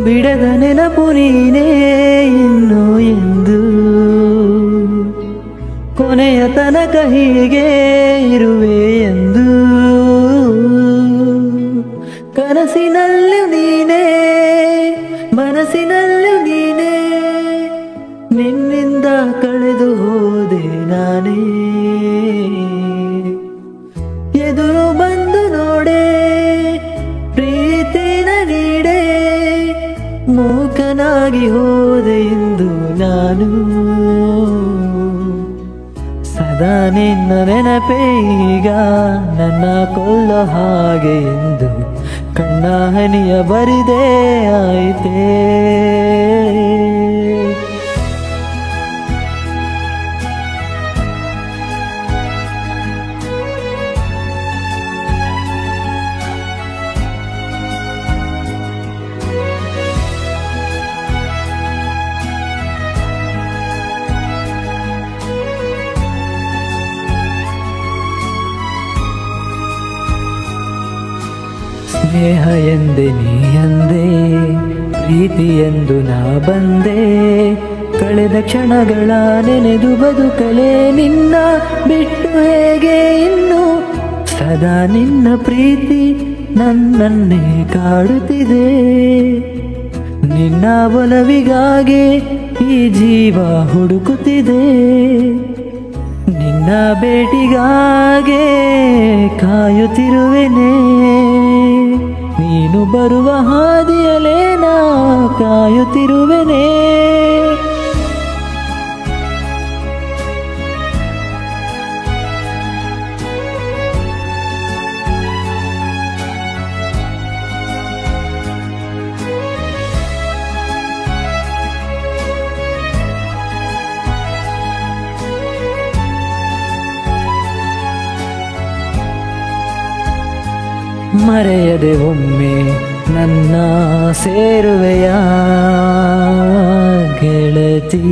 ಬಿಡದ ನೆನಪು ನೀನೇ ಇನ್ನು ಎಂದು ಕೊನೆಯ ತನಕ ಹೀಗೆ ಇರುವೆ ಎಂದು ಕನಸಿನಲ್ಲೂ ನೀನೇ ಮನಸ್ಸಿನಲ್ಲೂ ನೀನೇ ನಿನ್ನಿಂದ ಕಳೆದು ಹೋದೆ ನಾನೇ ಎದುರು ಬಂದು ನೋಡೆ ಪ್ರೀತಿನ ನೀಡೆ ಮೂಕನಾಗಿ ಹೋದೆ ಎಂದು ನಾನು ಸದಾ ನಿನ್ನ ನೆನಪೇ ಈಗ ನನ್ನ ಕೊಲ್ಲೋ ಹಾಗೆ ಎಂದು ಕಣ್ಣ ಹನಿಯ ಬರಿದೇ ಆಯಿತೇ ಸ್ನೇಹ ಎಂದೆ ನೀ ಅಂದೆ ಪ್ರೀತಿ ಎಂದು ನಾ ಬಂದೆ ಕಳೆದ ಕ್ಷಣಗಳ ನೆನೆದು ಬದುಕಲೇ ನಿನ್ನ ಬಿಟ್ಟು ಹೇಗೆ ಇನ್ನು ಸದಾ ನಿನ್ನ ಪ್ರೀತಿ ನನ್ನನ್ನೇ ಕಾಡುತ್ತಿದೆ ನಿನ್ನ ಒಲವಿಗಾಗಿ ಈ ಜೀವ ಹುಡುಕುತ್ತಿದೆ ನಿನ್ನ ಭೇಟಿಗಾಗೆ ಕಾಯುತ್ತಿರುವೆನೆ ನೀನು ಬರುವ ಹಾದಿಯಲೇ ನಾ ಕಾಯುತ್ತಿರುವೆನೆ ಮರೆಯದೆ ಒಮ್ಮೆ ನನ್ನ ಸೇರುವೆಯ ಗೆಳತಿ.